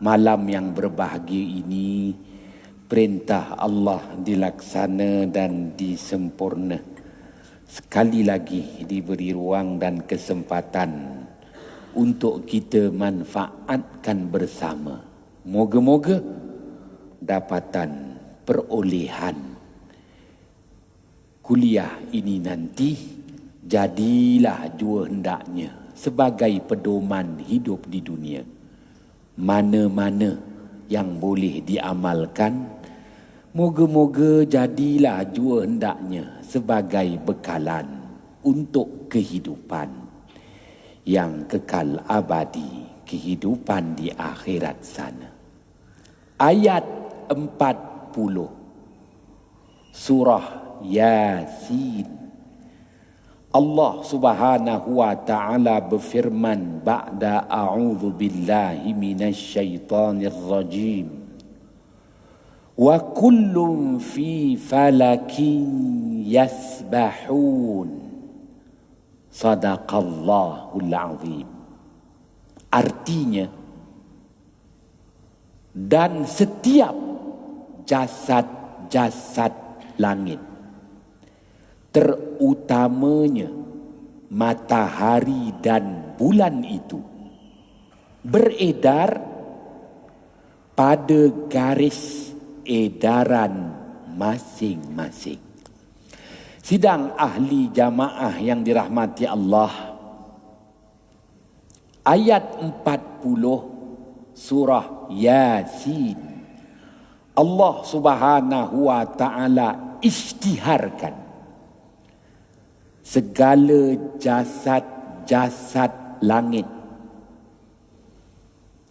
Malam yang berbahagia ini, perintah Allah dilaksana dan disempurna. Sekali lagi diberi ruang dan kesempatan untuk kita manfaatkan bersama. Moga-moga dapatan perolehan kuliah ini nanti jadilah jua hendaknya sebagai pedoman hidup di dunia. Mana-mana yang boleh diamalkan, moga-moga jadilah jua hendaknya sebagai bekalan untuk kehidupan yang kekal abadi, kehidupan di akhirat sana. Ayat 40 surah Yasin. Allah Subhanahu wa taala berfirman ba'da a'udzu billahi minasyaitonir rajim. Wa kullun fi falakin yasbahun. Sadaqallahul azim. Artinya, dan setiap jasad-jasad langit, terutamanya matahari dan bulan itu, beredar pada garis edaran masing-masing. Sidang ahli jamaah yang dirahmati Allah, ayat 40 surah Yasin, Allah Subhanahu wa taala isytiharkan segala jasad-jasad langit,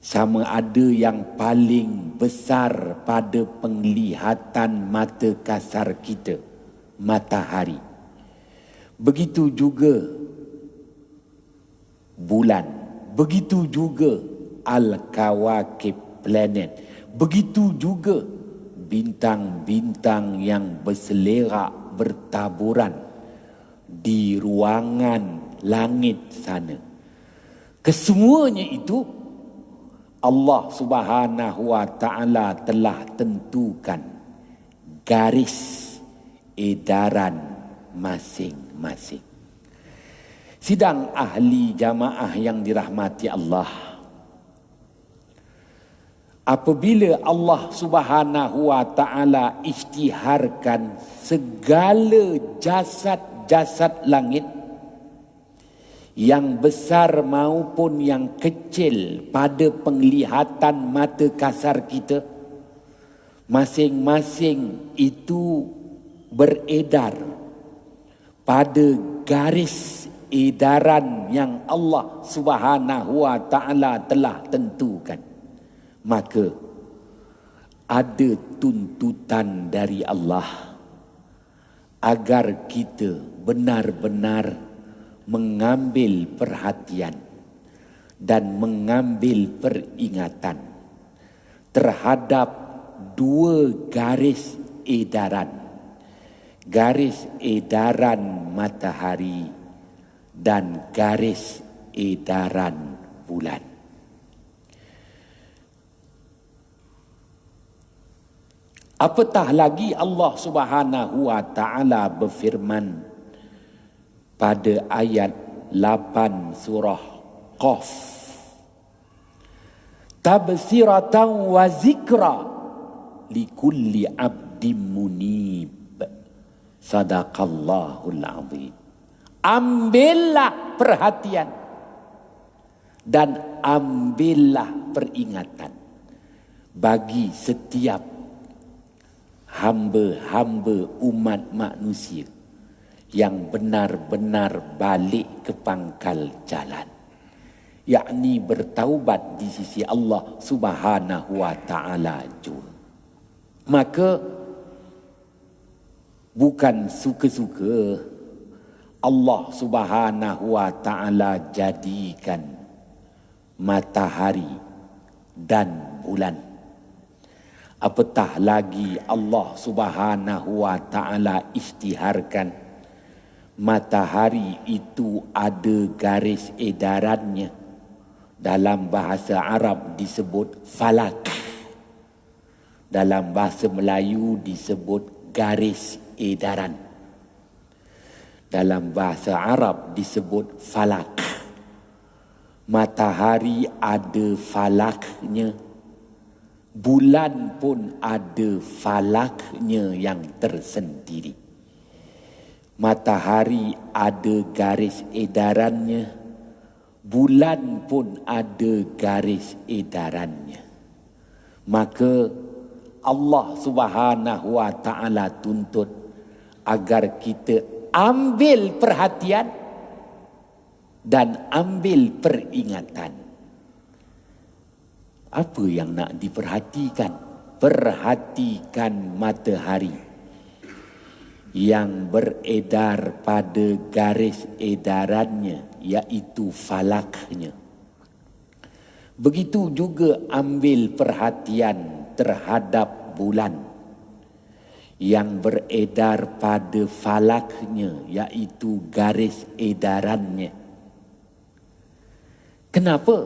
sama ada yang paling besar pada penglihatan mata kasar kita, matahari. Begitu juga bulan, begitu juga al-kawakib, planet, begitu juga bintang-bintang yang berselerak bertaburan di ruangan langit sana. Kesemuanya itu Allah Subhanahu wa taala telah tentukan garis edaran masing-masing. Sidang ahli jamaah yang dirahmati Allah, apabila Allah Subhanahu wa taala isytiharkan segala jasad langit, yang besar maupun yang kecil pada penglihatan mata kasar kita, masing-masing itu beredar pada garis edaran yang Allah Subhanahu wa taala telah tentukan. Maka ada tuntutan dari Allah agar kita benar-benar mengambil perhatian dan mengambil peringatan terhadap dua garis edaran. Garis edaran matahari dan garis edaran bulan. Apatah lagi Allah Subhanahu wa taala berfirman pada ayat 8 surah Qaf, tabsiratan wa zikra likulli abdim munib. Sadaqallahul azim. Ambillah perhatian dan ambillah peringatan bagi setiap hamba-hamba umat manusia yang benar-benar balik ke pangkal jalan, yakni bertaubat di sisi Allah Subhanahu wa taala juga. Maka bukan suka-suka Allah Subhanahu wa taala jadikan matahari dan bulan, apatah lagi Allah Subhanahu wa taala isytiharkan matahari itu ada garis edarannya Dalam bahasa Arab disebut falak. Dalam bahasa Melayu disebut garis edaran. Dalam bahasa Arab disebut falak. Matahari ada falaknya. Bulan pun ada falaknya yang tersendiri. Matahari ada garis edarannya. Bulan pun ada garis edarannya. Maka Allah Subhanahu wa taala tuntut agar kita ambil perhatian dan ambil peringatan. Apa yang nak diperhatikan? Perhatikan matahari yang beredar pada garis edarannya, iaitu falaknya. Begitu juga ambil perhatian terhadap bulan yang beredar pada falaknya, iaitu garis edarannya. Kenapa?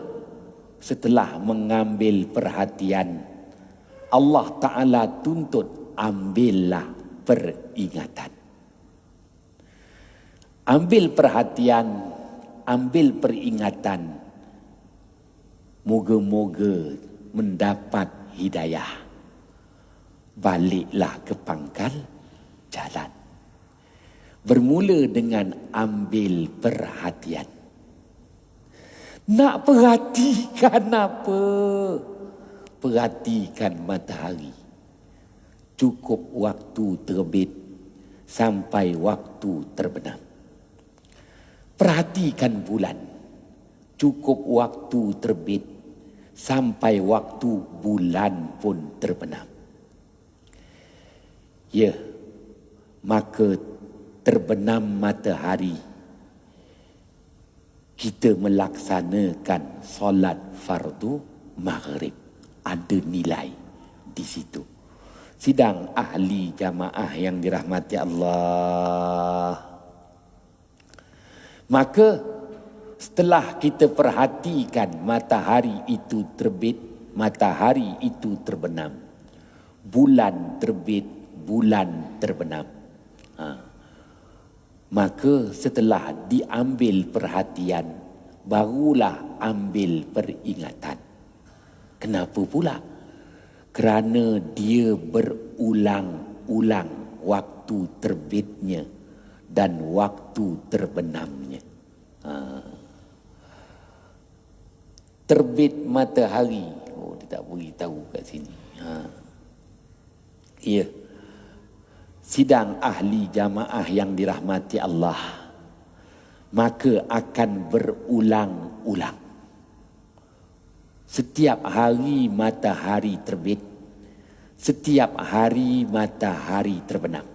Setelah mengambil perhatian, Allah Ta'ala tuntut ambillah peringatan. Ambil perhatian, ambil peringatan. Moga-moga mendapat hidayah. Baliklah ke pangkal jalan. Bermula dengan ambil perhatian. Nak perhatikan apa? Perhatikan matahari. Cukup waktu terbit sampai waktu terbenam. Perhatikan bulan. Cukup waktu terbit sampai waktu bulan pun terbenam. Ya, maka terbenam matahari, kita melaksanakan solat fardu maghrib. Ada nilai di situ. Sidang ahli jamaah yang dirahmati Allah. Maka setelah kita perhatikan matahari itu terbit, matahari itu terbenam, bulan terbit, bulan terbenam. Maka setelah diambil perhatian, barulah ambil peringatan. Kenapa pula? Kerana dia berulang-ulang waktu terbitnya dan waktu terbenamnya. Terbit matahari. Oh, dia tak beritahu kat sini. Ya. Sidang ahli jamaah yang dirahmati Allah, maka akan berulang-ulang. Setiap hari matahari terbit, setiap hari matahari terbenam.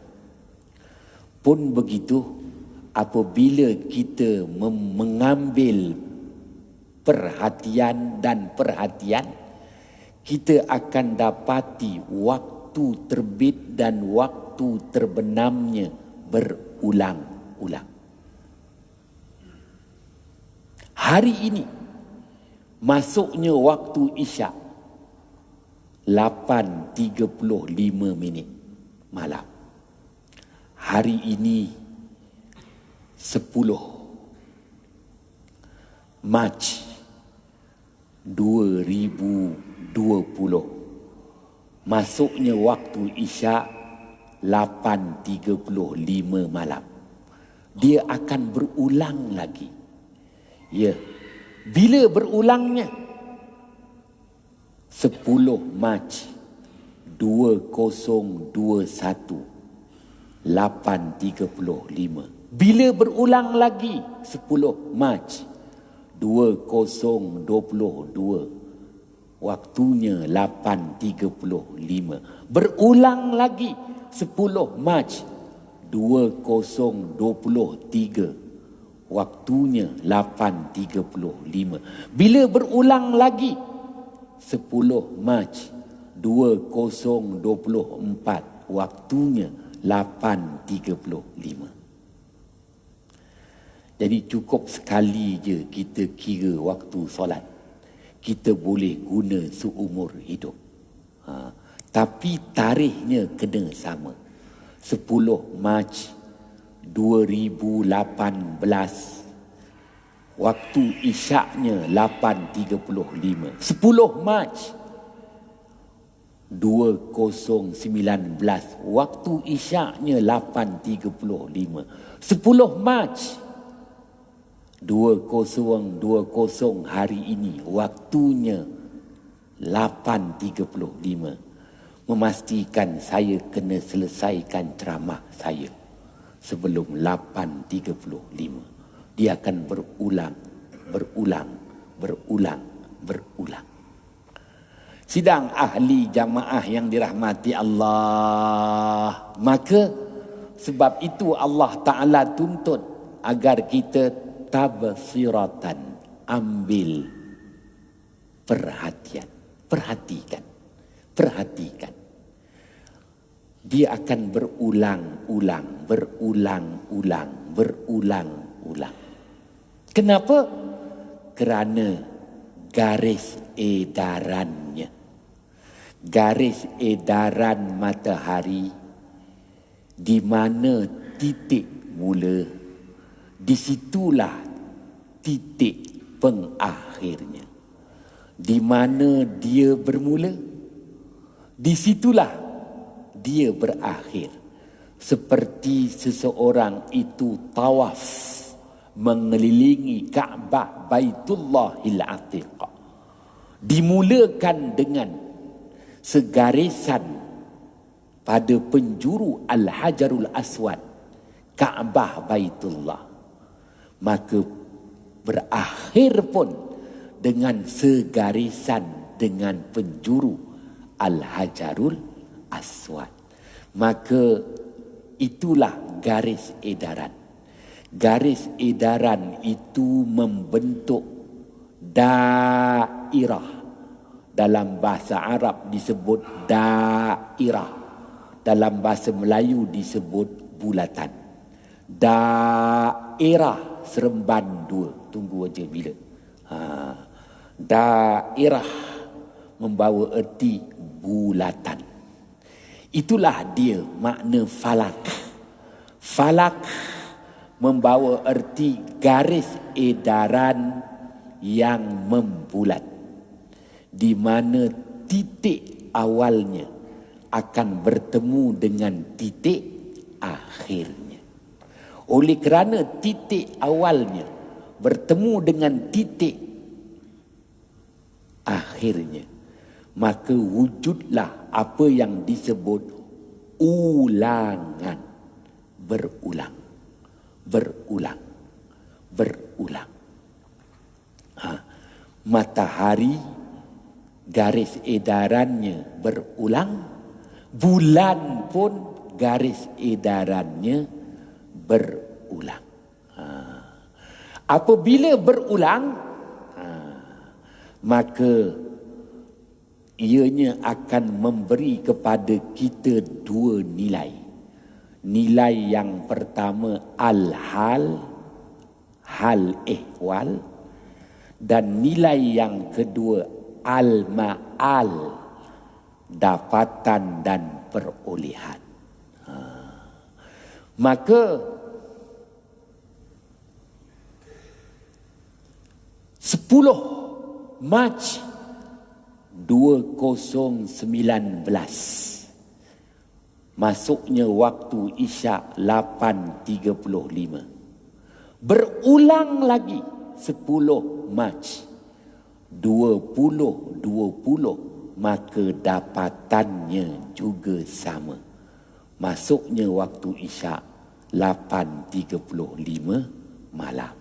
Pun begitu, apabila kita mengambil perhatian dan perhatian, kita akan dapati waktu terbit dan waktu terbenamnya berulang-ulang. Hari ini masuknya waktu Isyak 8.35 malam. Hari ini 10 Mac 2020. Masuknya waktu Isyak 8.35 malam. Dia akan berulang lagi. Ya. Bila berulangnya? 10 Mac 2021 8.35. Bila berulang lagi? 10 Mac 2022. Waktunya 8.35. Berulang lagi 10 Mac 2023. Waktunya 8.35. Bila berulang lagi 10 Mac 2024. Waktunya 8.35. Jadi cukup sekali je kita kira waktu solat. kita boleh guna seumur hidup. Tapi tarikhnya kena sama. 10 Mac 2018, waktu isyaknya 8.35. 10 Mac 2019, waktu isyaknya 8.35. 10 Mac 2020 hari ini, waktunya 8.35. Memastikan saya kena selesaikan ceramah saya sebelum 8.35. Dia akan berulang. Sidang ahli jamaah yang dirahmati Allah. Maka sebab itu Allah Ta'ala tuntut agar kita tabsiratan, ambil perhatian. Perhatikan. Dia akan berulang-ulang. Kenapa? Kerana garis edarannya. Garis edaran matahari, di mana titik mula, disitulah titik pengakhirnya. Di mana dia bermula, disitulah dia berakhir. Seperti seseorang itu tawaf mengelilingi Kaabah Baitullahil Atiq. Dimulakan dengan segarisan pada penjuru Al-Hajarul Aswad, Kaabah Baitullah. Maka berakhir pun dengan segarisan dengan penjuru Al-Hajarul Aswad. Maka itulah garis edaran. Garis edaran itu membentuk dairah. Dalam bahasa Arab disebut dairah. Dalam bahasa Melayu disebut bulatan. Dairah Seremban 2. Tunggu aja bila. Dairah membawa erti bulatan. Itulah dia makna falak. Falak membawa erti garis edaran yang membulat, di mana titik awalnya akan bertemu dengan titik akhirnya. Oleh kerana titik awalnya bertemu dengan titik akhirnya, maka wujudlah apa yang disebut ulangan. Berulang. Matahari garis edarannya berulang, bulan pun garis edarannya berulang. Apabila berulang, maka ianya akan memberi kepada kita dua nilai. Nilai yang pertama al-hal, hal ehwal, dan nilai yang kedua al-ma'al, dapatan dan perolehan. Maka 10 Mac 2019, masuknya waktu isyak 8.35. Berulang lagi 10 Mac 2020, maka dapatannya juga sama. Masuknya waktu isyak 8.35 malam.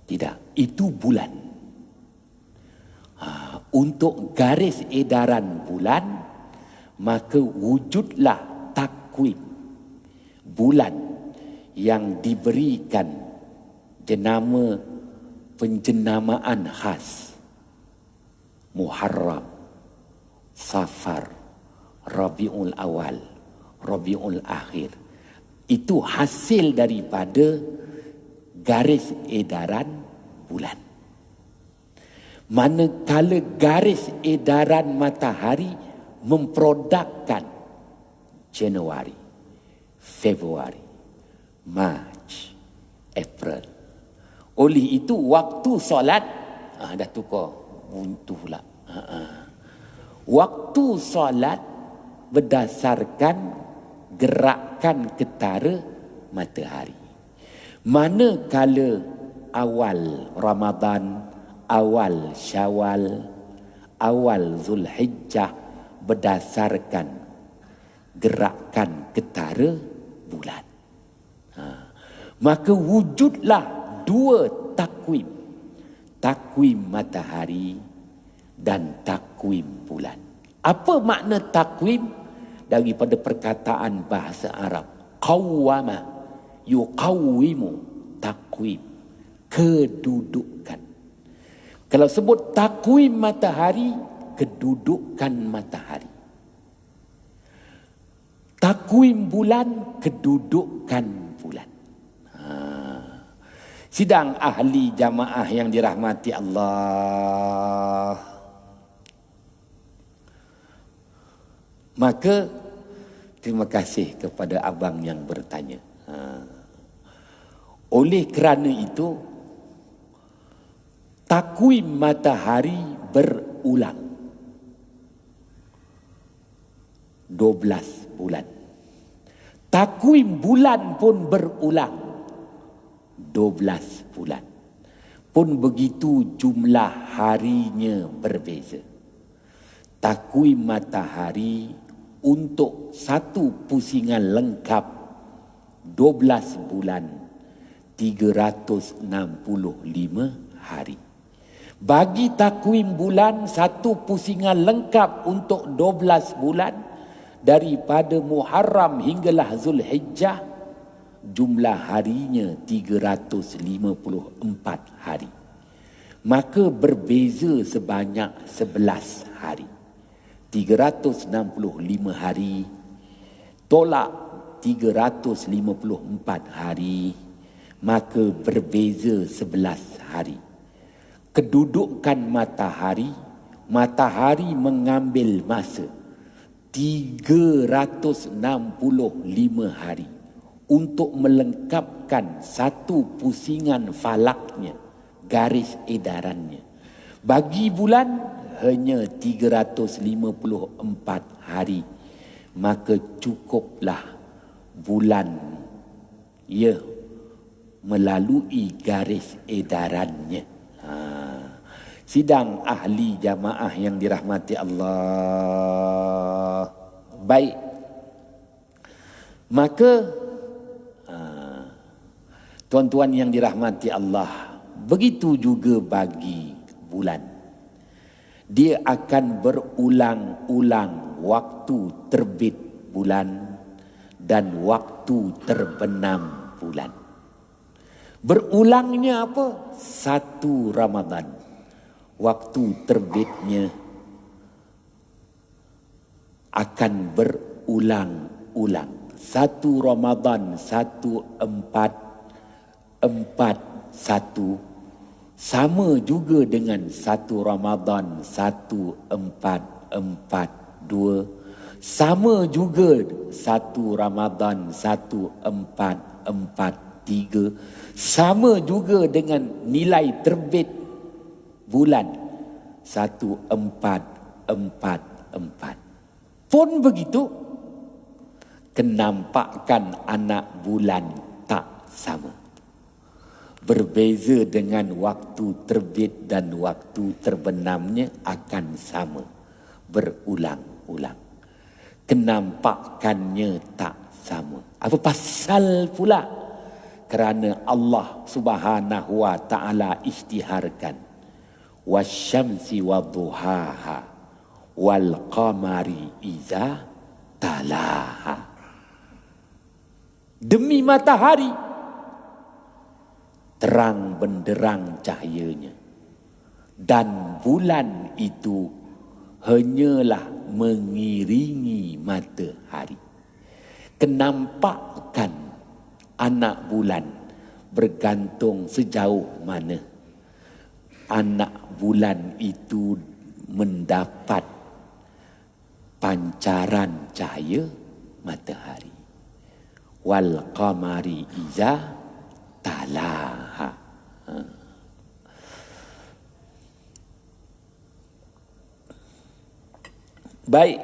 Tidak, itu bulan. Untuk garis edaran bulan, maka wujudlah takwim bulan yang diberikan jenama penjenamaan khas. Muharram, Safar, Rabiul Awal, Rabiul Akhir. Itu hasil daripada garis edaran bulan. Manakala garis edaran matahari memprodukkan Januari, Februari, Mac, April. Oleh itu waktu solat dah tukar buntu pula. Waktu solat berdasarkan gerakan ketara matahari. Manakala awal Ramadan, awal Syawal, awal Zulhijjah berdasarkan gerakan ketara bulan. Maka wujudlah dua takwim. Takwim matahari dan takwim bulan. Apa makna takwim? Daripada perkataan bahasa Arab. Qawwama yuqawwimu, takwim. Kedudukan. Kalau sebut takwim matahari, kedudukan matahari. Takwim bulan, kedudukan bulan. Sidang ahli jamaah yang dirahmati Allah. Maka terima kasih kepada abang yang bertanya. Oleh kerana itu, takwim matahari berulang 12 bulan. Takwim bulan pun berulang 12 bulan. Pun begitu jumlah harinya berbeza. Takwim matahari untuk satu pusingan lengkap 12 bulan 365 hari. Bagi takwim bulan, satu pusingan lengkap untuk 12 bulan daripada Muharram hinggalah Zulhijjah, jumlah harinya 354 hari. Maka berbeza sebanyak 11 hari. 365 hari tolak 354 hari, maka berbeza 11 hari. Kedudukan matahari, matahari mengambil masa 365 hari untuk melengkapkan satu pusingan falaknya, garis edarannya. Bagi bulan hanya 354 hari, maka cukuplah bulan melalui garis edarannya. Sidang ahli jamaah yang dirahmati Allah. Baik. Maka tuan-tuan yang dirahmati Allah, begitu juga bagi bulan. Dia akan berulang-ulang waktu terbit bulan dan waktu terbenam bulan. Berulangnya apa? 1 Ramadan. Waktu terbitnya akan berulang-ulang. 1 Ramadan 1441 sama juga dengan 1 Ramadan 1442, sama juga 1 Ramadan 1443, sama juga dengan nilai terbit bulan 1444. Pun begitu, kenampakan anak bulan tak sama. Berbeza dengan waktu terbit dan waktu terbenamnya akan sama. Berulang-ulang. Kenampakannya tak sama. Apa pasal pula? Kerana Allah Subhanahu wa ta'ala isytiharkan. Wasyamsi wadduhaha wal qamari iza talaha. Demi matahari, terang benderang cahayanya, dan bulan itu hanyalah mengiringi matahari. Kenampakan anak bulan bergantung sejauh mana anak bulan itu mendapat pancaran cahaya matahari. Wal qamari iza talaha. Baik,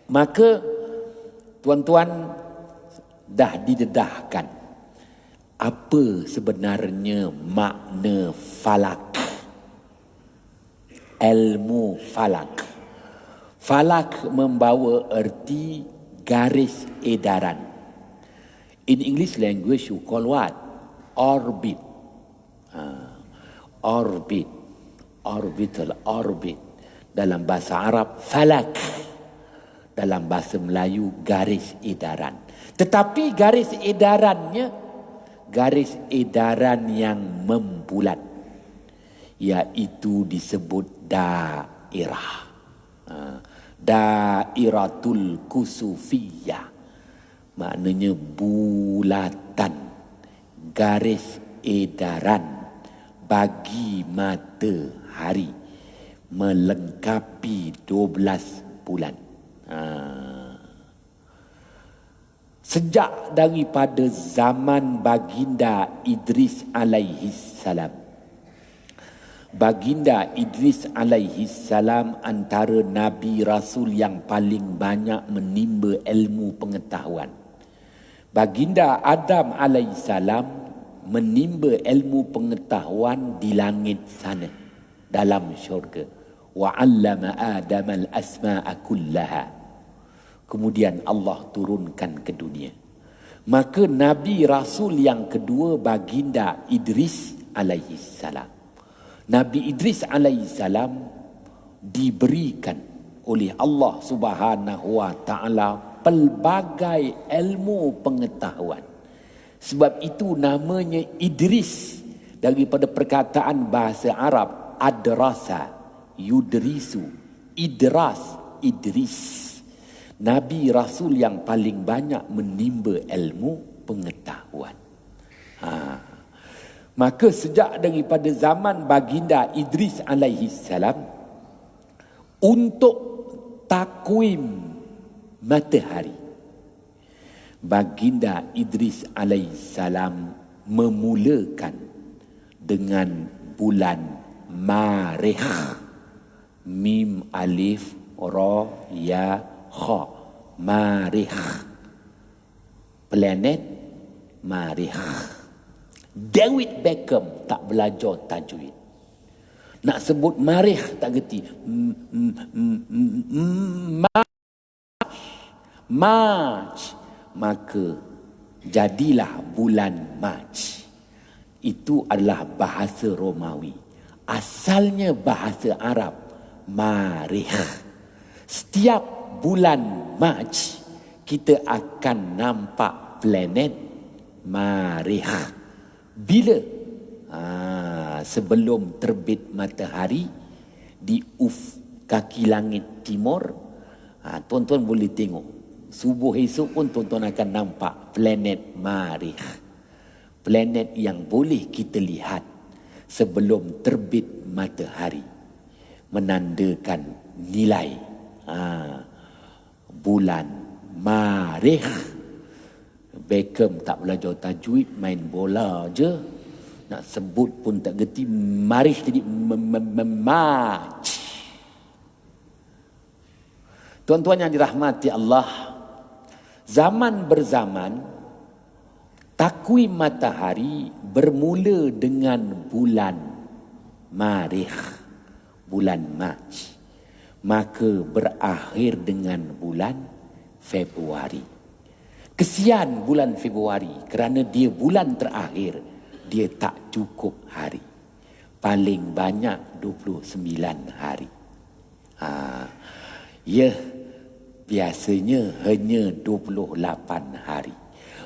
maka tuan-tuan dah didedahkan apa sebenarnya makna falak, ilmu falak. Falak membawa erti garis edaran. In English language you call what? Orbit. Orbit. Orbital, orbit. Dalam bahasa Arab, falak. Dalam bahasa Melayu, garis edaran. Tetapi garis edarannya, garis edaran yang membulat. Iaitu disebut daerah. Dairatul kusufiyah. Maknanya bulatan, garis edaran bagi matahari melengkapi 12 bulan. Sejak daripada zaman baginda Idris alaihi salam. Baginda Idris alaihi salam antara Nabi Rasul yang paling banyak menimba ilmu pengetahuan. Baginda Adam alaihi salam menimba ilmu pengetahuan di langit sana, dalam syurga. Wa 'allama Adam al-asma'a kullaha. Kemudian Allah turunkan ke dunia. Maka Nabi Rasul yang kedua baginda Idris alaihi salam. Nabi Idris alaihi salam diberikan oleh Allah Subhanahu wa taala pelbagai ilmu pengetahuan. Sebab itu namanya Idris, daripada perkataan bahasa Arab adrasa, yudrisu, idras, Idris. Nabi Rasul yang paling banyak menimba ilmu pengetahuan. Maka sejak daripada zaman baginda Idris alaihi salam, untuk takwim matahari, baginda Idris alaihi salam memulakan dengan bulan Marikh. Mim alif ra ya kha. Marikh. Planet Marikh. David Beckham tak belajar tajwid. Nak sebut Marikh tak gerti. March. Maka jadilah bulan March. Itu adalah bahasa Romawi. Asalnya bahasa Arab Marikh. Setiap bulan March kita akan nampak planet Marikh. Bila? Sebelum terbit matahari di kaki langit timur, tuan-tuan boleh tengok. Subuh esok pun tuan-tuan akan nampak planet Marikh. Planet yang boleh kita lihat sebelum terbit matahari, menandakan nilai bulan Marikh. Beckham tak belajar tajwid, main bola je. Nak sebut pun tak gerti. Marikh jadi March. Tuan-tuan yang dirahmati Allah, zaman berzaman takwim matahari bermula dengan bulan Marikh, bulan March, maka berakhir dengan bulan Februari. Kesian bulan Februari kerana dia bulan terakhir, dia tak cukup hari. Paling banyak 29 hari. Biasanya hanya 28 hari.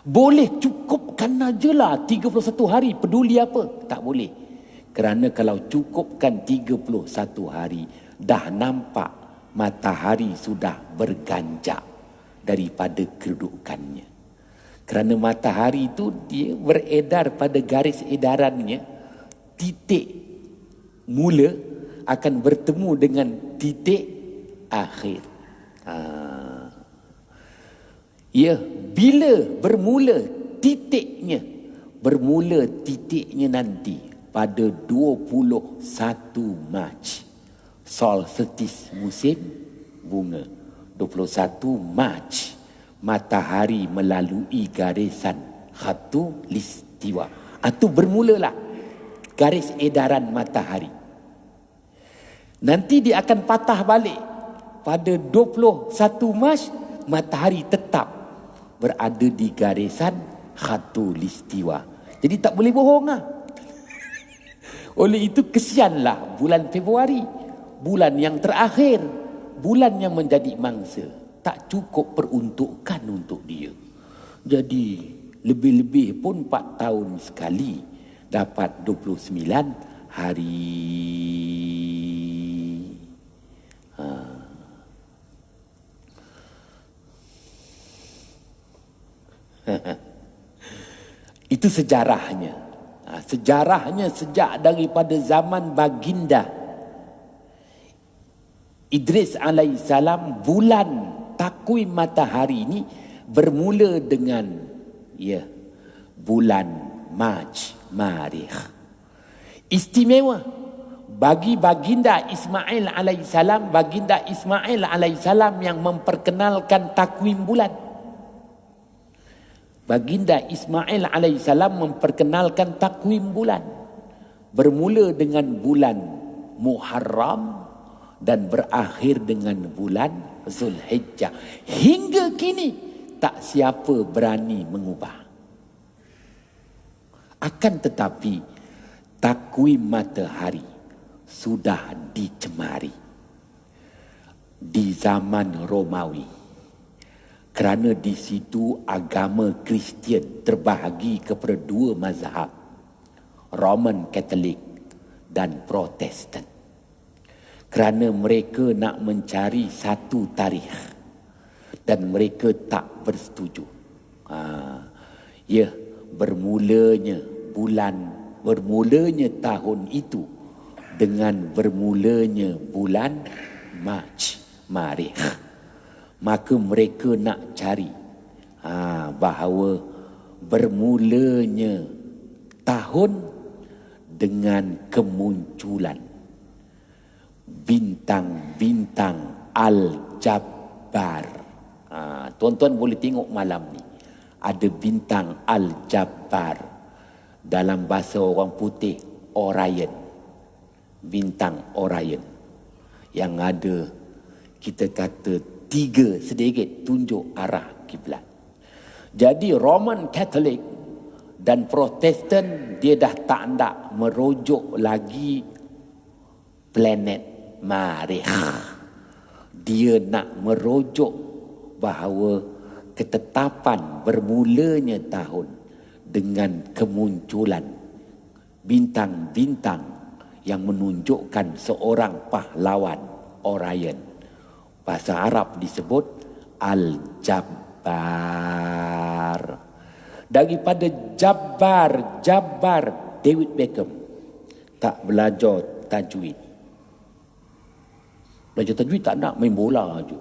Boleh cukupkan ajalah 31 hari, peduli apa? Tak boleh. Kerana kalau cukupkan 31 hari, dah nampak matahari sudah berganjak daripada kedudukannya. Kerana matahari itu dia beredar pada garis edarannya, titik mula akan bertemu dengan titik akhir. Ya, bila bermula titiknya nanti pada 21 Mac, solstice musim bunga. 21 Mac, matahari melalui garisan khatulistiwa. Itu bermulalah garis edaran matahari. Nanti dia akan patah balik pada 21 Mac, matahari tetap berada di garisan khatulistiwa. Jadi tak boleh bohong lah. Oleh itu kesianlah bulan Februari, bulan yang terakhir, bulan yang menjadi mangsa. Tak cukup peruntukan untuk dia. Jadi lebih-lebih pun 4 tahun sekali dapat 29 hari. Itu sejarahnya. Sejarahnya sejak daripada zaman baginda Idris alaihissalam, bulan takwim matahari ini bermula dengan bulan Mac, Marikh. Istimewa bagi baginda Ismail alaihissalam, baginda Ismail alaihissalam yang memperkenalkan takwim bulan. Baginda Ismail alaihissalam memperkenalkan takwim bulan. Bermula dengan bulan Muharram dan berakhir dengan bulan Zulhijjah. Hingga kini tak siapa berani mengubah. Akan tetapi takwim matahari sudah dicemari di zaman Romawi. Kerana di situ agama Kristian terbahagi kepada 2 mazhab, Roman Catholic dan Protestan. Kerana mereka nak mencari satu tarikh dan mereka tak bersetuju. Bermulanya tahun itu dengan bermulanya bulan Mac, Marikh. Maka mereka nak cari bahawa bermulanya tahun dengan kemunculan bintang-bintang Al-Jabbar. Tuan-tuan boleh tengok malam ni ada bintang Al-Jabbar, dalam bahasa orang putih Orion, bintang Orion, yang ada kita kata 3 sedikit tunjuk arah kiblat. Jadi Roman Catholic dan Protestan dia dah tak nak merujuk lagi planet Marikh. Dia nak merujuk bahawa ketetapan bermulanya tahun dengan kemunculan bintang-bintang yang menunjukkan seorang pahlawan Orion. Bahasa Arab disebut Al-Jabbar. Daripada Jabbar, David Beckham tak belajar tajwid. Belajar tajwid tak nak, main bola je.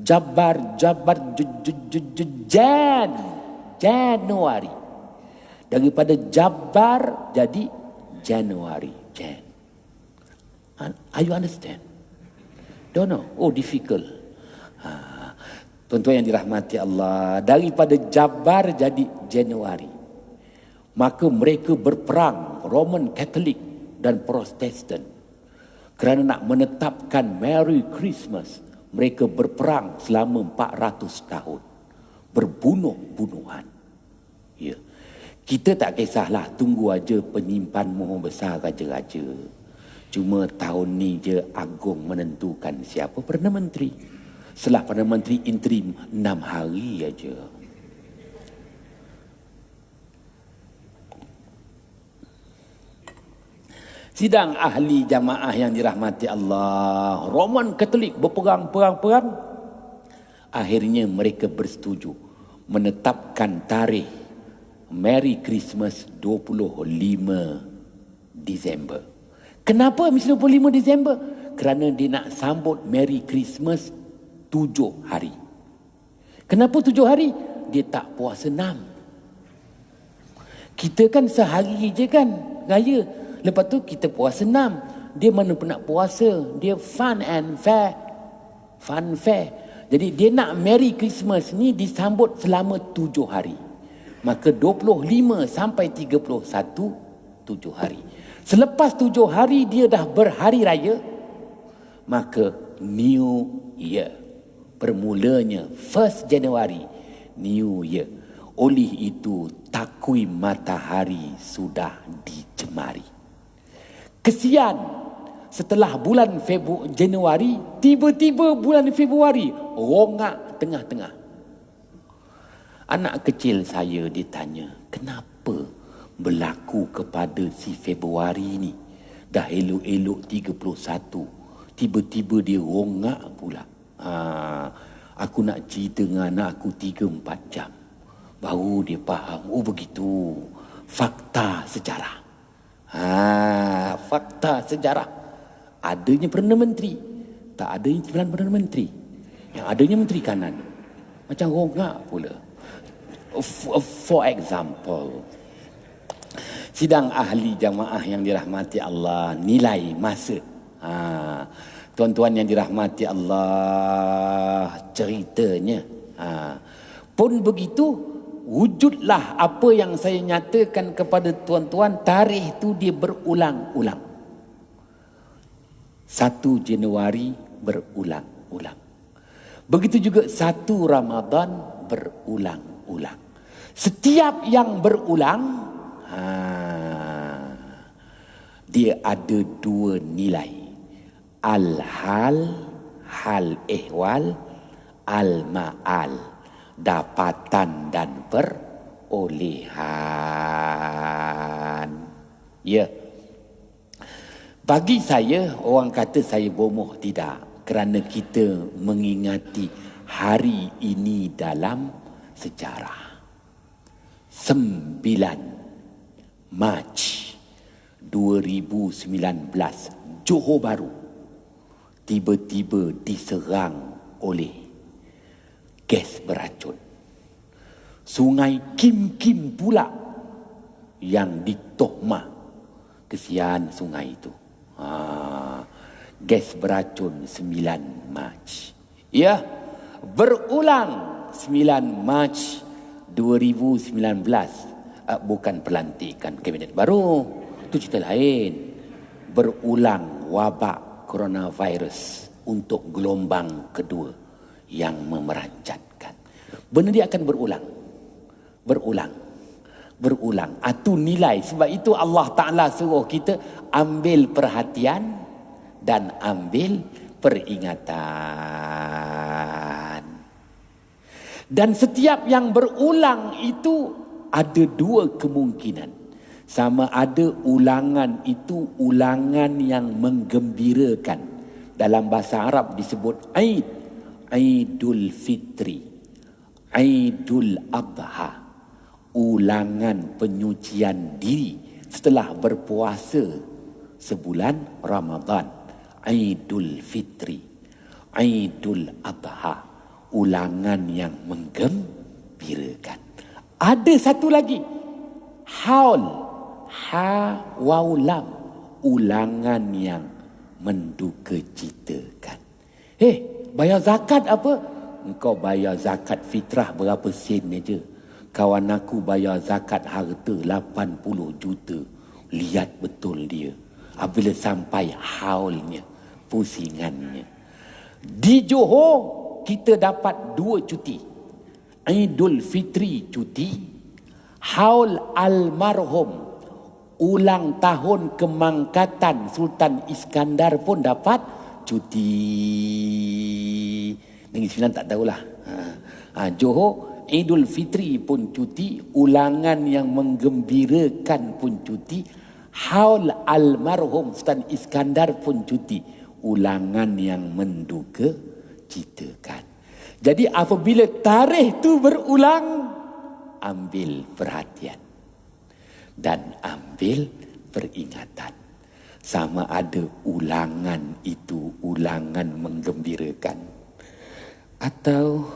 Jabbar, Januari. Daripada Jabbar jadi Januari. Are you understand? Don't know. Oh, difficult. Tuan-tuan yang dirahmati Allah, daripada Jabbar jadi Januari. Maka mereka berperang, Roman Catholic dan Protestan. Kerana nak menetapkan Merry Christmas, mereka berperang selama 400 tahun. Berbunuh-bunuhan. Ya. Kita tak kisahlah, tunggu aja penyimpan mohon besar raja-raja. Cuma tahun ni je Agung menentukan siapa Perdana Menteri. Setelah Perdana Menteri interim 6 hari aja. Sidang ahli jamaah yang dirahmati Allah, Roman Katolik berperang. Akhirnya mereka bersetuju menetapkan tarikh Merry Christmas 25 Disember. Kenapa mesti 25 Disember? Kerana dia nak sambut Merry Christmas 7 hari. Kenapa 7 hari? Dia tak puasa 6. Kita kan sehari je kan raya. Lepas tu kita puasa 6. Dia mana pernah puasa. Dia fun and fair. Fun fair. Jadi dia nak Merry Christmas ni disambut selama 7 hari. Maka 25 sampai 31 7 hari. Selepas 7 hari dia dah berhari raya, maka New Year. Permulanya 1 Januari New Year. Oleh itu takwim matahari sudah dicemari. Kesian, setelah bulan Januari, tiba-tiba bulan Februari rongak tengah-tengah. Anak kecil saya ditanya, kenapa berlaku kepada si Februari ni? Dah elok-elok 31, tiba-tiba dia rongak pula. Aku nak cerita dengan anak aku 3-4 jam. Baru dia faham, oh begitu. Fakta sejarah. Fakta sejarah. Adanya Perdana Menteri, tak adanya 9 Perdana Menteri. Yang adanya Menteri Kanan. Macam rongak pula. For example, sidang ahli jamaah yang dirahmati Allah, nilai masa. Tuan-tuan yang dirahmati Allah, ceritanya. Pun begitu, wujudlah apa yang saya nyatakan kepada tuan-tuan, tarikh itu dia berulang-ulang. 1 Januari berulang-ulang. Begitu juga 1 Ramadan berulang-ulang. Setiap yang berulang, dia ada 2 nilai. Al-hal, hal ehwal, al-ma'al, dapatan dan perolehan. Ya. Bagi saya, orang kata saya bomoh. Tidak. Kerana kita mengingati hari ini dalam sejarah. 9 Mac 2019, Johor Bahru tiba-tiba diserang oleh gas beracun. Sungai Kim pula yang ditohmah. Kesian sungai itu. Gas beracun 9 Mac. Ya, berulang 9 Mac 2019. Bukan pelantikan kabinet baru. Itu cerita lain. Berulang wabak coronavirus untuk gelombang kedua yang memeranjatkan. Benda dia akan berulang. Itu nilai. Sebab itu Allah Ta'ala suruh kita ambil perhatian dan ambil peringatan. Dan setiap yang berulang itu ada 2 kemungkinan. Sama ada ulangan itu ulangan yang menggembirakan. Dalam bahasa Arab disebut Aid, Aidul Fitri, Aidul Adha, ulangan penyucian diri setelah berpuasa sebulan Ramadan. Aidul Fitri, Aidul Adha, ulangan yang menggembirakan. Ada satu lagi, haul, ha waw lam, ulangan yang mendukacitakan. Bayar zakat apa? Engkau bayar zakat fitrah berapa sen aja. Kawan aku bayar zakat harta 80 juta. Lihat betul dia. Apabila sampai haulnya, pusingannya. Di Johor kita dapat 2 cuti. Aidul Fitri cuti, haul almarhum, ulang tahun kemangkatan Sultan Iskandar pun dapat cuti. Negeri Sembilan tak tahulah. Johor, Idul Fitri pun cuti, ulangan yang menggembirakan pun cuti, haul almarhum Sultan Iskandar pun cuti, ulangan yang menduka citakan. Jadi apabila tarikh tu berulang, ambil perhatian dan ambil peringatan. Sama ada ulangan itu ulangan menggembirakan atau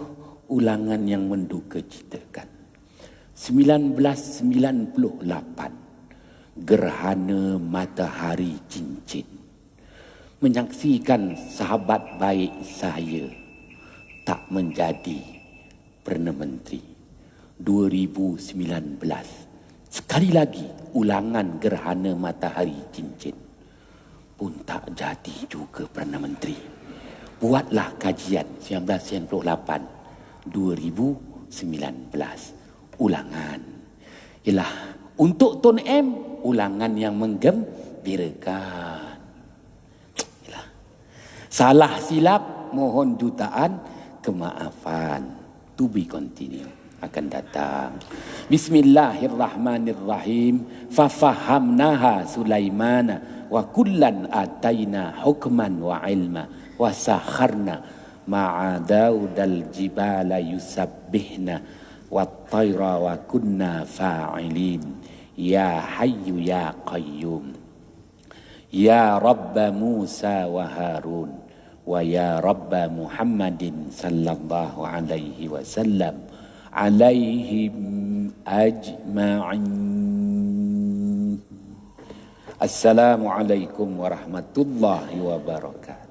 ulangan yang mendukacitakan. 1998, gerhana matahari cincin, menyaksikan sahabat baik saya tak menjadi Perdana Menteri. 2019, sekali lagi ulangan gerhana matahari cincin, pun tak jadi juga Perdana Menteri. Buatlah kajian 1998, 2019. Ulangan. Ialah untuk Tun M, ulangan yang menggembirakan. Ialah. Salah silap, mohon jutaan kemaafan. To be continue. Akan datang. Bismillahirrahmanirrahim. Fafahamnaha Sulaimana wa kullan ataina hukman wa ilma wa sakharna ma'a Daudal jibala yusabbihna wa tayra wa kunna fa'ilin. Ya hayyu ya qayyum, ya Rabba Musa wa Harun, wa ya Rabba Muhammadin sallallahu alaihi wasallam, alaihim ajma'in. Assalamualaikum warahmatullahi wabarakatuh.